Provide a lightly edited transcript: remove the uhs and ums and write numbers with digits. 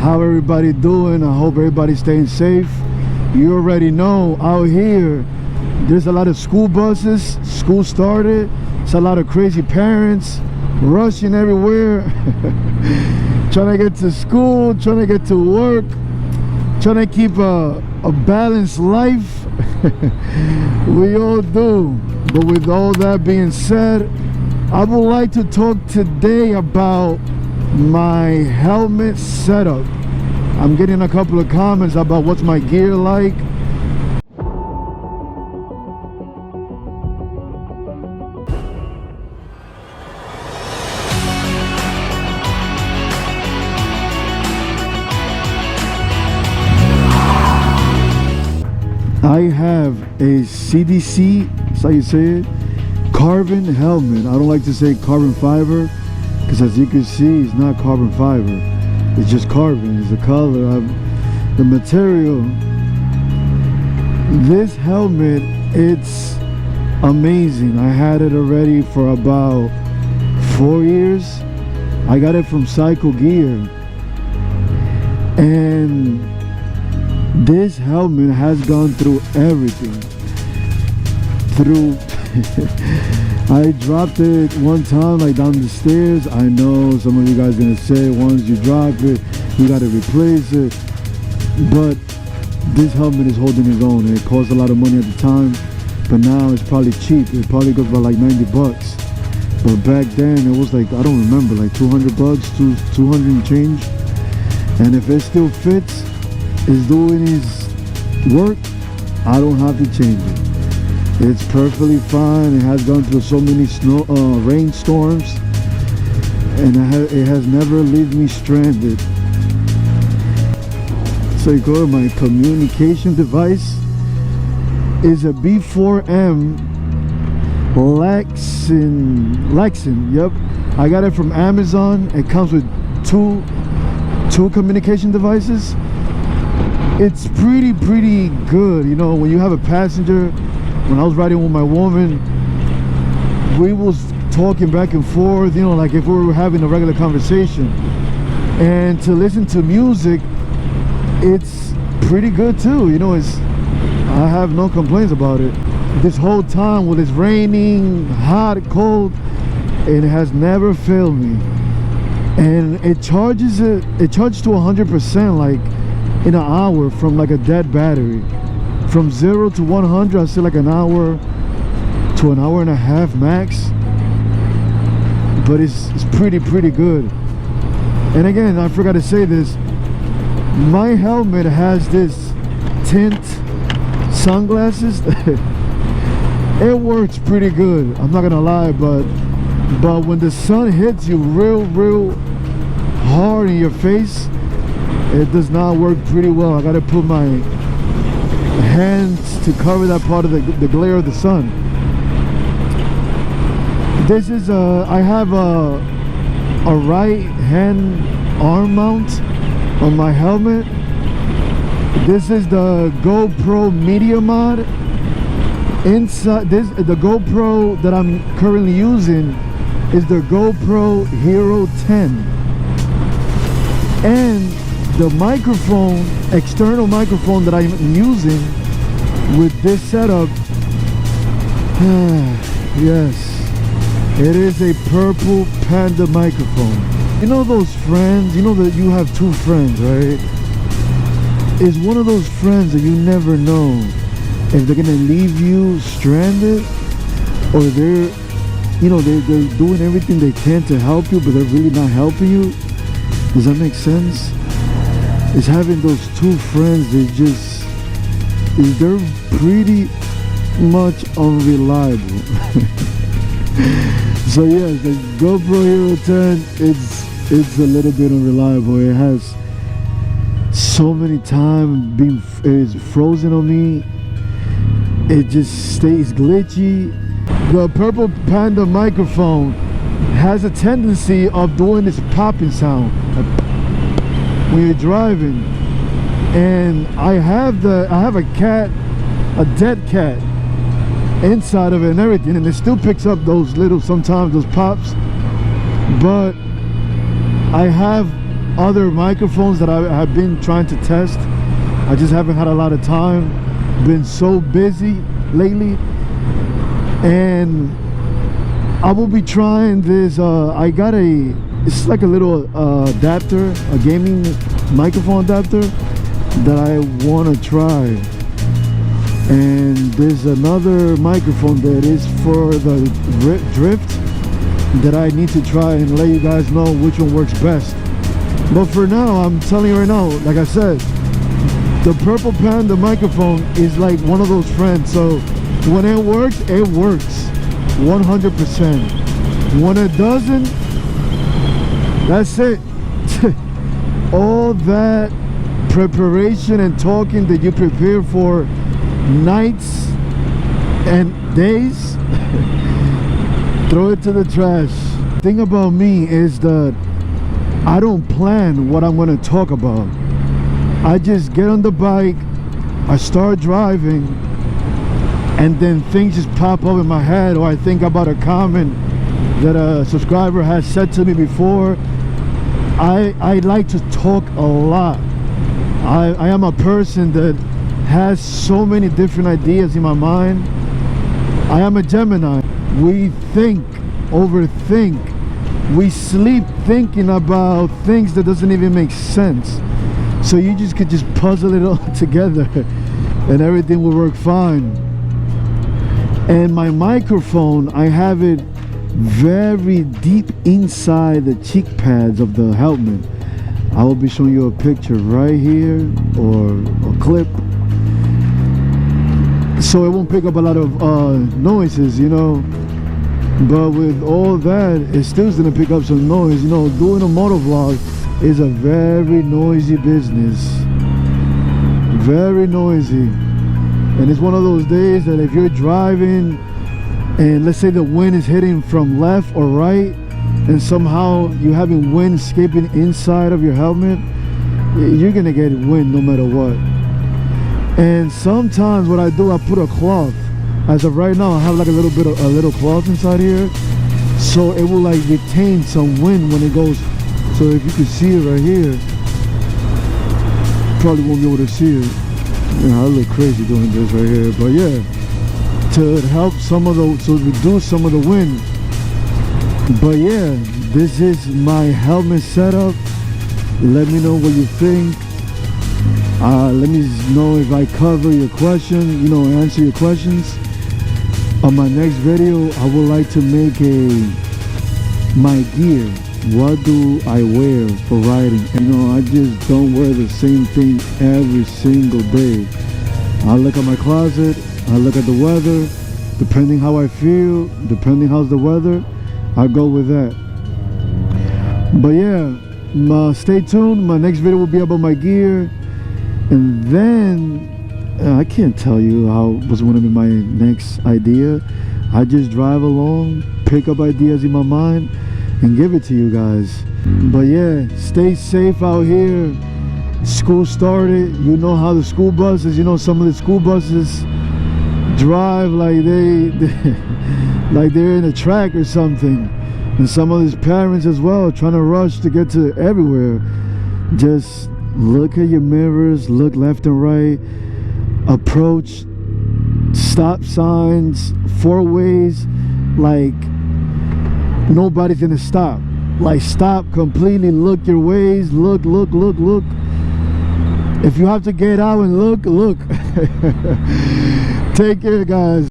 How everybody doing? I hope everybody's staying safe. You already know out here there's a lot of school buses. School started. It's a lot of crazy parents rushing everywhere trying to get to school, trying to get to work, trying to keep a balanced life. We all do. But with all that being said, I would like to talk today about my helmet setup. I'm getting a couple of comments about what's my gear like. I have a CDC, that's how you say it, carbon helmet. I don't like to say carbon fiber because, as you can see, it's not carbon fiber. It's just carbon. It's the color, the material. This helmet, it's amazing. I had it already for about 4 years. I got it from Cycle Gear, and this helmet has gone through everything. I dropped it one time, like down the stairs. I know some of you guys are gonna say once you drop it, you gotta replace it. But this helmet is holding its own. It cost a lot of money at the time, but now it's probably cheap. It probably goes for like 90 bucks. But back then it was like, I don't remember, like 200 bucks, 200 and change. And if it still fits, is doing his work, I don't have to change it. It's perfectly fine. It has gone through so many rainstorms, and it has never left me stranded. So you go to my communication device is a B4M Lexin. Yep, I got it from Amazon. It comes with two communication devices. It's pretty good. You know, when you have a passenger, when I was riding with my woman, we was talking back and forth, you know, like if we were having a regular conversation. And to listen to music, it's pretty good too. You know, I have no complaints about it. This whole time, when it's raining, hot, cold, it has never failed me. And it charges to 100% like in an hour from like a dead battery. From 0 to 100, I say like an hour to an hour and a half max. But it's pretty good. And again, I forgot to say this, my helmet has this tint sunglasses. It works pretty good, I'm not gonna lie, but when the sun hits you real hard in your face, it does not work pretty well. I gotta put my hands to cover that part of the glare of the sun. This is I have a right hand arm mount on my helmet. This is the GoPro Media Mod. Inside the GoPro that I'm currently using is the GoPro Hero 10, and the microphone, external microphone that I'm using with this setup, yes, it is a Purple Panda microphone. You know those friends, you know that you have two friends, right? It's one of those friends that you never know if they're gonna leave you stranded, or they're doing everything they can to help you, but they're really not helping you. Does that make sense? Is having those two friends, they're pretty much unreliable. So yes, the GoPro Hero 10, it's a little bit unreliable. It has so many times it's frozen on me. It just stays glitchy. The Purple Panda microphone has a tendency of doing this popping sound when you're driving, and I have a cat, a dead cat inside of it and everything, and it still picks up those little, sometimes those pops. But I have other microphones that I have been trying to test. I just haven't had a lot of time, been so busy lately. And I will be trying this. I got it's like a little adapter, a gaming microphone adapter that I want to try. And there's another microphone that is for the drift that I need to try and let you guys know which one works best. But for now, I'm telling you right now, like I said, the Purple Panda microphone is like one of those friends. So when it works 100%. When it doesn't, that's it. All that preparation and talking that you prepare for nights and days, throw it to the trash. The thing about me is that I don't plan what I'm going to talk about. I just get on the bike, I start driving, and then things just pop up in my head, or I think about a comment that a subscriber has said to me before. I like to talk a lot. I am a person that has so many different ideas in my mind. I am a Gemini. We think, overthink. We sleep thinking about things that doesn't even make sense. So you just could just puzzle it all together and everything will work fine. And my microphone, I have it very deep inside the cheek pads of the helmet. I will be showing you a picture right here, or a clip, so it won't pick up a lot of noises, you know. But with all that, it still is gonna pick up some noise. You know, doing a motovlog is a very noisy business, very noisy. And it's one of those days that if you're driving and let's say the wind is hitting from left or right, and somehow you're having wind escaping inside of your helmet, you're gonna get wind no matter what. And sometimes what I do, I put a cloth. As of right now, I have like a little cloth inside here, so it will like retain some wind when it goes. So if you can see it right here, probably won't be able to see it. Yeah, I look crazy doing this right here, but yeah, to help some of the, to reduce some of the wind. But yeah, this is my helmet setup. Let me know what you think. Let me know if I cover your question, you know, answer your questions. On my next video, I would like to make my gear. What do I wear for riding? You know, I just don't wear the same thing every single day. I look at my closet, I look at the weather, depending how I feel, depending how's the weather, I go with that. But yeah, stay tuned. My next video will be about my gear. And then I can't tell you what's going to be my next idea. I just drive along, pick up ideas in my mind, and give it to you guys. But yeah, stay safe out here. School started. You know how the school buses, you know, some of the school buses drive like like they're in a track or something. And some of these parents as well, trying to rush to get to everywhere. Just look at your mirrors, look left and right, approach stop signs, four ways, like nobody's gonna stop. Like, stop completely, look your ways, look. If you have to get out and look. Take care, guys.